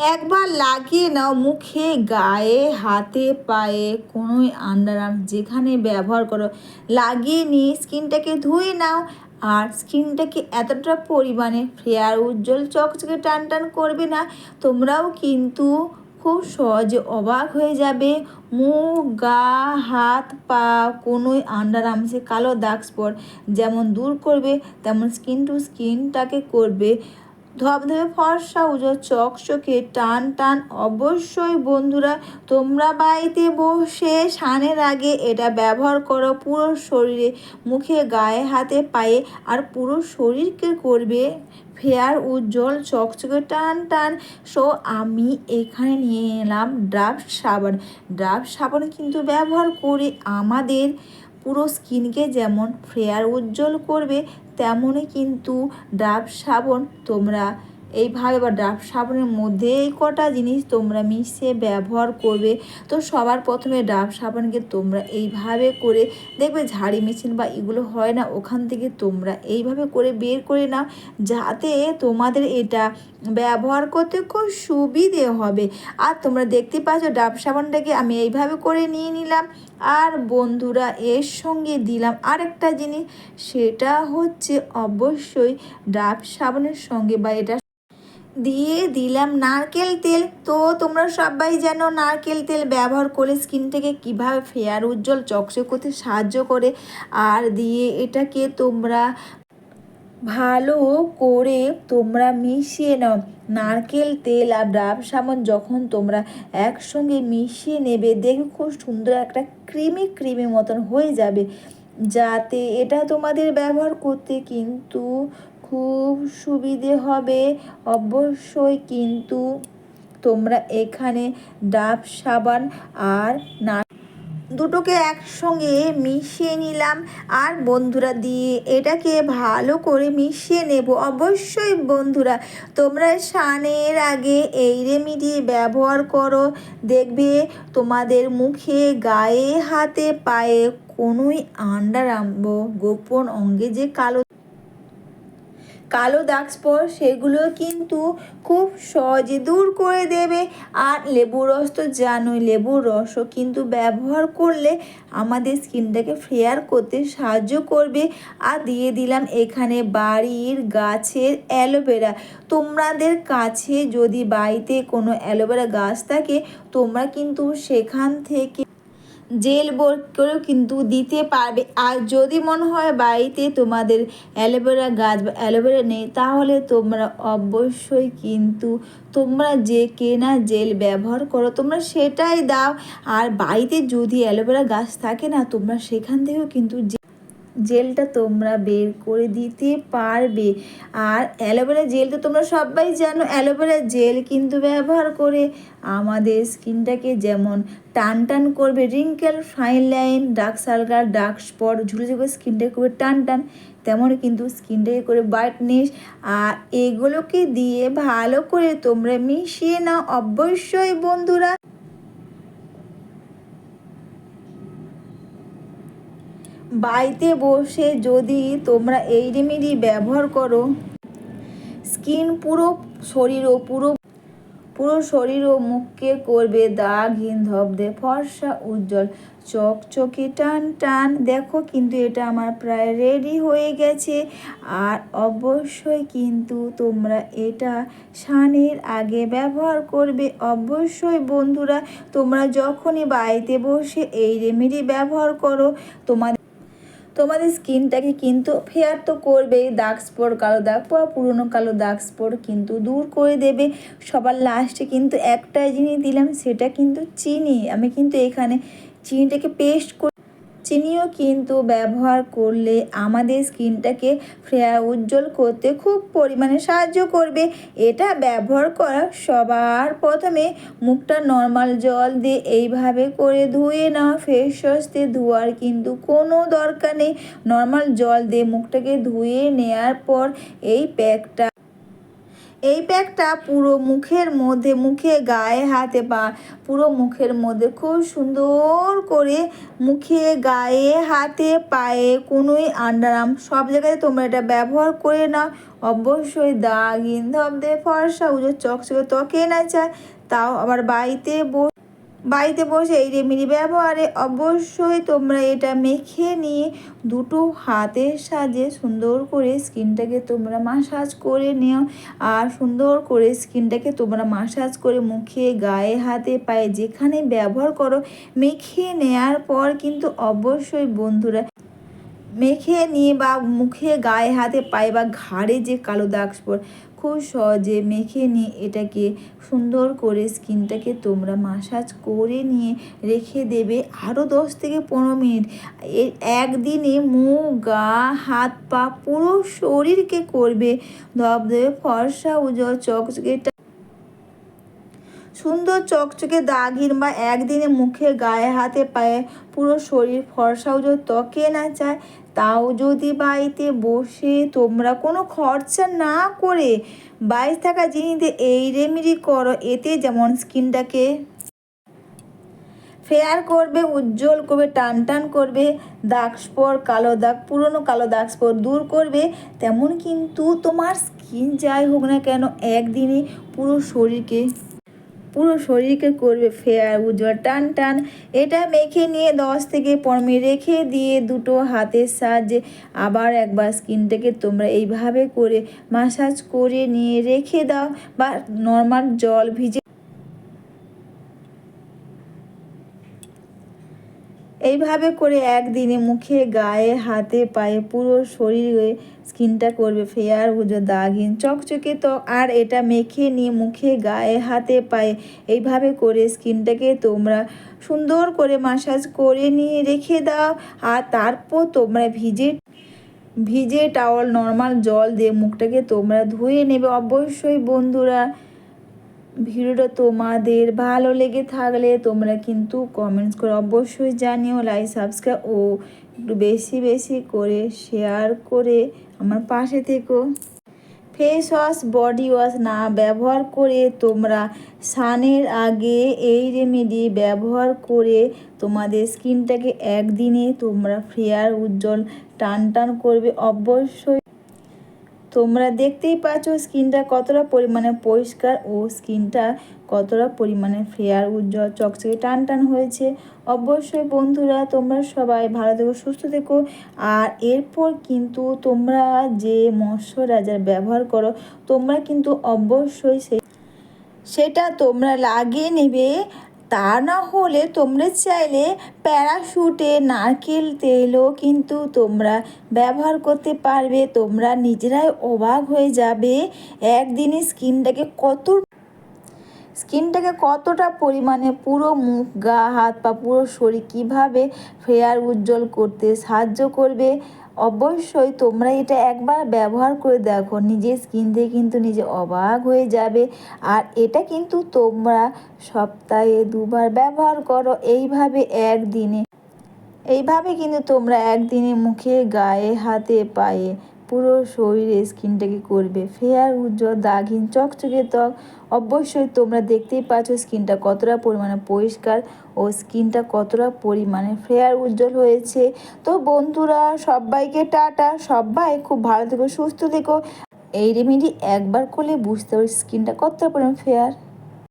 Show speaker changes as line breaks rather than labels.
একবার লাগিয়ে নাও মুখে, গায়ে, হাতে, পায়ে, কোনোই আন্ডারআর্ম যেখানে ব্যবহার করো, লাগিয়ে নিয়ে স্কিনটাকে ধুয়ে নাও। আর স্কিনটাকে এতটা পরিমাণে ফেয়ার, উজ্জ্বল, চকচকে, টান টান করবে না। তোমরাও কিন্তু খুব সহজে অবাক হয়ে যাবে। মুখ, গা, হাত, পা, কোনোই আন্ডারআর্মসে কালো দাগ স্পট যেমন দূর করবে, তেমন স্কিন টু স্কিনটাকে করবে ধবধবে ফর্সা, উজ্জ্বল, চকচকে, টান টান। অবশ্যই বন্ধুরা, তোমরা বাড়িতে বসে স্নানের আগে এটা ব্যবহার করো পুরো শরীরে, মুখে, গায়ে, হাতে, পায়ে, আর পুরো শরীরকে করবে ফেয়ার, উজ্জ্বল, চকচকে, টান টান। সো আমি এখানে নিয়ে এলাম ডাভ সাবান। ডাভ সাবান কিন্তু ব্যবহার করে আমাদের পুরো স্কিনকে যেমন ফেয়ার, উজ্জ্বল করবে, তেমনই কিন্তু ডাভ সাবান তোমরা এইভাবে বা ডাভ সাবানের মধ্যে এই কটা জিনিস তোমরা মিশিয়ে ব্যবহার করবে। তো সবার প্রথমে ডাভ সাবানকে তোমরা এইভাবে করে দেখবে, ঝাড়ি মেশিন বা এগুলো হয় না, ওখান থেকে তোমরা এইভাবে করে বের করে নাও, যাতে তোমাদের এটা ব্যবহার করতে খুব সুবিধে হবে। আর তোমরা দেখতে পাচ্ছ ডাভ সাবানটাকে আমি এইভাবে করে নিয়ে নিলাম। আর বন্ধুরা, এর সঙ্গে দিলাম আরেকটা জিনিস, সেটা হচ্ছে অবশ্যই ডাভ সাবানের সঙ্গে বা এটা দিয়ে দিলাম নারকেল তেল। তো তোমরা সবাই জানো নারকেল তেল ব্যবহার করে স্কিনটাকে কীভাবে ফেয়ার, উজ্জ্বল, চকচক করতে সাহায্য করে। আর দিয়ে এটাকে তোমরা ভালো করে তোমরা মিশিয়ে নাও। নারকেল তেল আর ডাব সাবান যখন তোমরা একসঙ্গে মিশিয়ে নেবে, দেখবে খুব সুন্দর একটা ক্রিমি ক্রিমি মতন হয়ে যাবে, যাতে এটা তোমাদের ব্যবহার করতে কিন্তু খুব সুবিধে হবে। অবশ্যই কিন্তু তোমরা এখানে ডাব সাবান আর দুটোকে একসঙ্গে মিশিয়ে নিলাম। আর বন্ধুরা দিয়ে এটাকে ভালো করে মিশিয়ে নেব। অবশ্যই বন্ধুরা, তোমরা স্নানের আগে এই রেমেডি ব্যবহার করো, দেখবে তোমাদের মুখে, গায়ে, হাতে, পায়ে, কোনোই আন্ডারআর্ম, গোপন অঙ্গে যে কালো কালো দাগ স্পট সেগুলো কিন্তু খুব সহজে দূর করে দেবে। আর লেবুর রস তো জানোই, লেবুর রসও কিন্তু ব্যবহার করলে আমাদের স্কিনটাকে ফেয়ার করতে সাহায্য করবে। আর দিয়ে দিলাম এখানে বাড়ির গাছের অ্যালোভেরা। তোমাদের কাছে যদি বাড়িতে কোনো অ্যালোভেরা গাছ থাকে, তোমরা কিন্তু সেখান থেকে জেল করেও কিন্তু দিতে পারবে। আর যদি মনে হয় বাড়িতে তোমাদের অ্যালোভেরা গাছ বা অ্যালোভেরা নেই, তাহলে তোমরা অবশ্যই কিন্তু তোমরা যে কেনা জেল ব্যবহার করো তোমরা সেটাই দাও। আর বাড়িতে যদি অ্যালোভেরা গাছ থাকে না, তোমরা সেখান থেকেও কিন্তু জেলটা তোমরা বের করে দিতে পারবে। আর অ্যালোভেরা জেল তো তোমরা সবাই জানো, অ্যালোভেরা জেল কিন্তু ব্যবহার করে আমাদের স্কিনটাকে যেমন টান টান করবে, wrinkle, fine line, dark circle, dark spot, ঝুলে ঝুলে স্কিনটাকে করবে টান টান, তেমনই কিন্তু স্কিনটাকে করে ব্রাইটনেস। আর এগুলোকে দিয়ে ভালো করে তোমরা মিশিয়ে নাও। অবশ্যই বন্ধুরা, বাড়িতে বসে যদি তোমরা এই রেমেডি ব্যবহার করো, স্কিন পুরো শরীর ও পুরো পুরো শরীর ও মুখকে করবে দাগহীন, ধবধবে ফর্সা, উজ্জ্বল, চকচকে, টান টান। দেখো কিন্তু এটা আমার প্রায় রেডি হয়ে গেছে। আর অবশ্যই কিন্তু তোমরা এটা স্নানের আগে ব্যবহার করবে। অবশ্যই বন্ধুরা, তোমরা যখনই বাড়িতে বসে এই রেমেডি ব্যবহার করো, তোমাদের স্কিনটাকে কিন্তু ফেয়ার তো করবেই, দাগ স্পট, কালো দাগ বা পুরনো কালো দাগ স্পট কিন্তু দূর করে দেবে। সবার লাস্টে কিন্তু একটাই জিনিস দিলাম, সেটা কিন্তু চিনি। আমি কিন্তু এখানে চিনিটাকে পেস্ট করে, চিনিও কিন্তু ব্যবহার করলে আমাদের স্কিনটাকে ফেয়ার, উজ্জ্বল করতে খুব পরিমাণে সাহায্য করবে। এটা ব্যবহার করা সবার প্রথমে মুখটা নর্মাল জল দিয়ে এইভাবে করে ধুয়ে নাও। ফেস ওয়াশ দিয়ে ধোয়ার কিন্তু কোনো দরকার নেই। নর্মাল জল দিয়ে মুখটাকে ধুয়ে নেওয়ার পর এই প্যাকটা এই প্যাকটা পুরো মুখের মধ্যে, মুখে, গায়ে, হাতে, পা, পুরো মুখের মধ্যে খুব সুন্দর করে মুখে, গায়ে, হাতে, পায়ে, কনুই, আন্ডারআর্ম সব জায়গায় তোমরা এটা ব্যবহার করে নাও। অবশ্যই দাগিন ধবধবে ফর্সা উজ্জ্বল চকচকে ত্বকে না চায়, তাও আবার বাড়িতে বসে এই রেমেডি ব্যবহারে অবশ্যই তোমরা এটা মেখে নিয়ে দুটো হাতের সাহায্যে সুন্দর করে স্কিনটাকে তোমরা মাসাজ করে নিও। আর সুন্দর করে স্কিনটাকে তোমরা মাসাজ করে মুখে, গায়ে, হাতে, পায়ে যেখানে ব্যবহার করো মেখে নেওয়ার পর কিন্তু অবশ্যই বন্ধুরা মেখে নিয়ে বা মুখে, গায়ে, হাতে, পায়ে বা ঘাড়ে যে কালো দাগ স্পট খুব সহজে মেখে নিয়ে এটাকে সুন্দর করে স্কিনটাকে তোমরা মাসাজ করে নিয়ে রেখে দেবে আরও 10 থেকে 15 মিনিট। একদিনে মুখ, গা, হাত, পা পুরো শরীরকে করবে ধবধবে ফর্সা উজ্জ্বল চকচকে সুন্দর চকচকে দাগহীন। বা একদিনে মুখে, গায়ে, হাতে, পায়ে পুরো শরীর ফর্সা উজ্জ্বল ত্বকে না চায়, তাও যদি বাড়িতে বসে তোমরা কোনো খরচা না করে বাইরে থাকা জিনিসে এই রেমেডি করো, এতে যেমন স্কিনটাকে ফেয়ার করবে, উজ্জ্বল করবে, টান টান করবে, দাগ স্পট, কালো দাগ, পুরনো কালো দাগ স্পট দূর করবে, তেমন কিন্তু তোমার স্কিন যাই হোক না কেন একদিনে পুরো শরীরকে করবে ফেয়ার, উজ্জ্বল, টান টান। এটা মেখে নিয়ে 10 থেকে 15 মিনিট রেখে দিয়ে দুটো হাতের সাহায্যে আবার একবার স্কিনটাকে তোমরা এইভাবে করে মাসাজ করে নিয়ে রেখে দাও। বা নর্মাল জল ভিজে এইভাবে করে একদিনে মুখে, গায়ে, হাতে, পায়ে পুরো শরীরে স্কিনটা করবে ফেয়ার, উজ্জ্বল, দাগহীন, চকচকে ত্বক। আর এটা মেখে নিয়ে মুখে, গায়ে, হাতে, পায়ে এইভাবে করে স্কিনটাকে তোমরা সুন্দর করে মাসাজ করে নিয়ে রেখে দাও। আর তারপর তোমরা ভিজে টাওয়াল, নর্মাল জল দিয়ে মুখটাকে তোমরা ধুয়ে নেবে। অবশ্যই বন্ধুরা ভিডিওটা তোমাদের ভালো লেগে থাকলে তোমরা কিন্তু কমেন্টস করে অবশ্যই জানিও, লাইক, সাবস্ক্রাইব ও একটু বেশি বেশি করে শেয়ার করে আমার পাশে থেকো। ফেস ওয়াশ, বডি ওয়াশ না ব্যবহার করে তোমরা স্নানের আগে এই রেমেডি ব্যবহার করে তোমাদের স্কিনটাকে একদিনে তোমরা ফেয়ার, উজ্জ্বল, টান টান করবে। অবশ্যই তোমরা দেখতেই পাচ্ছ স্কিনটা কতটা পরিমাণে পরিষ্কার ও স্কিনটা কতটা পরিমাণে ফেয়ার, উজ্জ্বল, চকচকে, টান টান হয়েছে। অবশ্যই বন্ধুরা তোমরা সবাই ভালো থেকো, সুস্থ থেকো। আর এরপর কিন্তু তোমরা যে ময়শ্চারাইজার ব্যবহার করো তোমরা কিন্তু অবশ্যই সেটা তোমরা লাগিয়ে নেবে। তা না হলে তোমরা চাইলে প্যারাশুটে নারকেল তেলও কিন্তু তোমরা ব্যবহার করতে পারবে। তোমরা নিজেরাই অবাক হয়ে যাবে একদিনে স্কিনটাকে কতটা পরিমাণে পুরো মুখ, গা, হাত, পা পুরো শরীর কীভাবে ফেয়ার, উজ্জ্বল করতে সাহায্য করবে। অবশ্যই তোমরা এটা একবার ব্যবহার করে দেখো, নিজের স্কিন দিয়ে কিন্তু নিজে অবাক হয়ে যাবে। আর এটা কিন্তু তোমরা সপ্তাহে 2বার ব্যবহার করো। এইভাবে কিন্তু তোমরা একদিনে মুখে, গায়ে, হাতে, পায়ে পুরো শরীরে স্কিনটাকে করবে ফেয়ার, উজ্জ্বল, দাগহীন, চকচকে ত্বক। অবশ্যই তোমরা দেখতেই পাচ্ছ স্কিনটা কতটা পরিমাণে পরিষ্কার ও স্কিনটা কতটা পরিমাণে ফেয়ার, উজ্জ্বল হয়েছে। তো বন্ধুরা সবাইকে টাটা, সবাই খুব ভালো থেকো, সুস্থ থেকো। এই রেমেডি একবার করলে বুঝতে পারবে স্কিনটা কতটা পরিমাণে ফেয়ার।